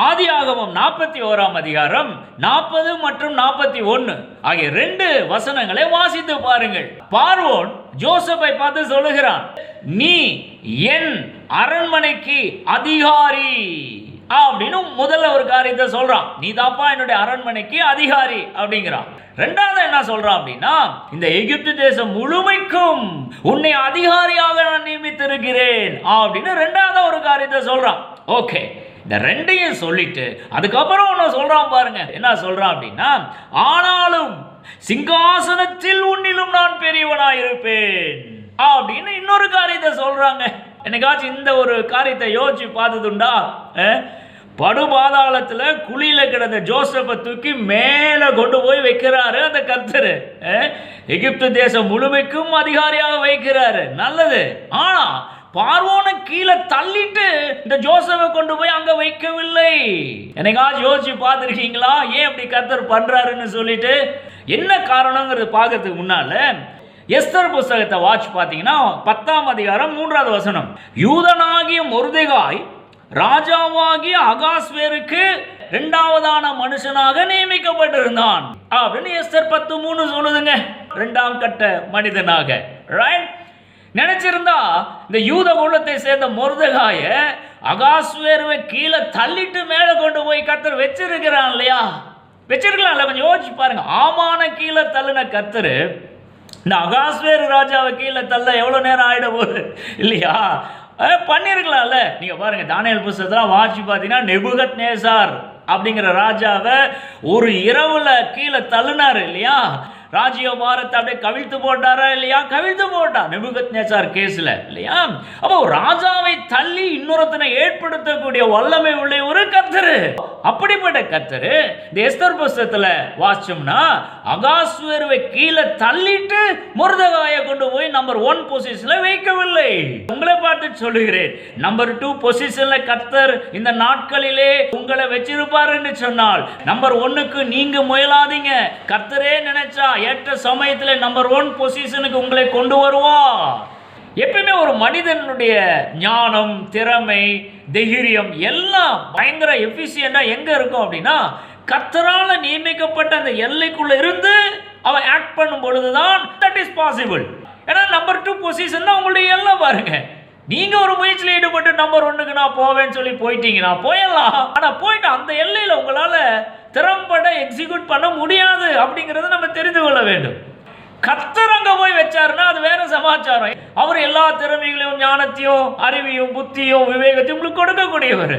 ஆதியாகமம் 41 அதிகாரம் 40 மற்றும் 41 ஆகிய 2 வசனங்களை வாசித்து பாருங்கள். பார்வோன் ஜோசப்பை பார்த்து சொல்லுகிறான், நீ என் அரண்மனைக்கு அதிகாரி அப்படின்னு முதல்ல ஒரு காரியத்தை சொல்றான். நீ தாப்பா என்னுடைய அரண்மனைக்கு அதிகாரி அப்படிங்கிறான். ரெண்டாவது என்ன சொல்றான் அப்படின்னா, இந்த எகிப்து தேசம் முழுமைக்கும் உன்னை அதிகாரியாக நான் நியமித்திருக்கிறேன் அப்படின்னு ரெண்டாவது ஒரு காரியத்தை சொல்றான். ஓகே, இந்த ரெண்டையும் சொல்லிட்டு அதுக்கப்புறம் ஒன்று சொல்றான் பாருங்க. என்ன சொல்றான் அப்படின்னா, ஆனாலும் சிங்காசனத்தில் உன்னிலும் நான் பெரியவனாயிருப்பேன் அப்படின்னு இன்னொரு காரியத்தை சொல்றாங்க. என்னைக்காச்சும் இந்த ஒரு காரியத்தை யோசிச்சு பார்த்ததுண்டா? படுபாதாளத்துல குழியில கிடந்த ஜோசப்பை தூக்கி மேல கொண்டு போய் வைக்கிறாரு அந்த கர்த்தர். எகிப்து தேசம் முழுமைக்கும் அதிகாரியாக வைக்கிறாரு, நல்லது. ஆனா பார்வோனை கீழே தள்ளிட்டு இந்த ஜோசப்பை கொண்டு போய் அங்க வைக்கவில்லை. என்னைக்காச்சும் யோசிச்சு பார்த்துருக்கீங்களா ஏன் அப்படி கர்த்தர் பண்றாருன்னு சொல்லிட்டு? என்ன காரணங்கிறது பார்க்கறதுக்கு முன்னால எஸ்தர் புஸ்தகத்தை வாட்ச் பார்த்தீங்கன்னா 10ஆம் அதிகாரம் 3வது வசனம், யூதனாகிய மொர்தெகாய் ராஜாவாகிய அகாஸ்வேருக்கு 2வதான மனுஷனாக நியமிக்கப்பட்டிருந்தான் அப்படின்னு எஸ்தர் 10:3 சொல்லுதுங்க. 2ஆம் கட்ட மனிதனாக. ரைட்? நினைச்சிருந்தா இந்த யூத குலத்தை சேர்ந்த மொர்தெகாய அகாஸ்வேருவை கீழே தள்ளிட்டு மேலே கொண்டு போய் கர்த்தர் வச்சிருக்கிறான் இல்லையா? வச்சிருக்கலாம்ல? கொஞ்சம் யோசிச்சு பாருங்க. ஆமான கீழே தள்ளின கர்த்தர் இந்த அகாஸ்வேரு ராஜாவை கீழே தள்ள எவ்வளோ நேரம் ஆகிட போகுது இல்லையா? பண்ணியிருக்கலாம்ல. நீங்கள் பாருங்க, தானியேல் புஸ்தகத்தெல்லாம் வாட்சி பார்த்தீங்கன்னா நெபுகத்நேசார் அப்படிங்கிற ராஜாவை ஒரு இரவுல கீழே தள்ளினார் இல்லையா? ராஜ்யபாரத்தை அப்படியே கவிழ்த்து போட்டாரா இல்லையா? கவிழ்த்து போட்டார் நெபுகத்நேசார் கேஸ்ல இல்லையா? அப்போ ராஜாவை தள்ளி இன்னொருத்தனை ஏற்படுத்தக்கூடிய வல்லமை உள்ள ஒரு கர்த்தர். அப்படிப்பட்ட கர்த்தர் இந்த எஸ்தர் புஸ்தகத்துல வாசிச்சோம்னா அகாஸ்வேருவை கீழே தள்ளிட்டு மொர்தெகாயை கொண்டு போய் நம்பர் 1 பொசிஷன்ல வைக்கவில்லை. உங்களை பார்த்து சொல்லுகிறேன், நம்பர் 2 பொசிஷன்ல கர்த்தர் இந்த நாட்களிலே உங்களை வச்சிருப்பார் என்று சொன்னால் நம்பர் 1க்கு நீங்க முயலாதீங்க. கர்த்தரே நினைச்சா ஏற்ற சமயத்தில் நம்பர் 1 பொசிஷனுக்கு உங்களை கொண்டு வருவார். எப்பவுமே ஒரு மனிதனுடைய ஞானம், திறமை, தைரியம் எல்லாம் பயங்கர எஃபிஷியண்டா எங்க இருக்கும் அப்படின்னா கர்த்தரால நியமிக்கப்பட்ட அந்த எல்லைக்குள்ள இருந்து அவன் ஆக்ட் பண்ணும் பொழுதுதான் தட் இஸ் பாசிபிள். ஏன்னா நம்பர் 2 பொசிஷன் தான் உங்களுடைய எல்லாம். பாருங்க, நீங்க ஒரு முயற்சியில் ஈடுபட்டு நம்பர் 1க்கு நான் போவேன்னு சொல்லி போயிட்டீங்கன்னா போயிடலாம். ஆனா போயிட்டு அந்த எல்லையில உங்களால திறம்பட எக்ஸிக்யூட் பண்ண முடியாது அப்படிங்கறத நம்ம தெரிந்து கொள்ள வேண்டும். கர்த்தர் அங்க போய் வச்சாருன்னா அது வேற சமாச்சாரம். அவர் எல்லா திறமைகளையும், ஞானத்தையும், அறிவையும், புத்தியும், விவேகத்தையும் உங்களுக்கு கொடுக்கக்கூடியவர்.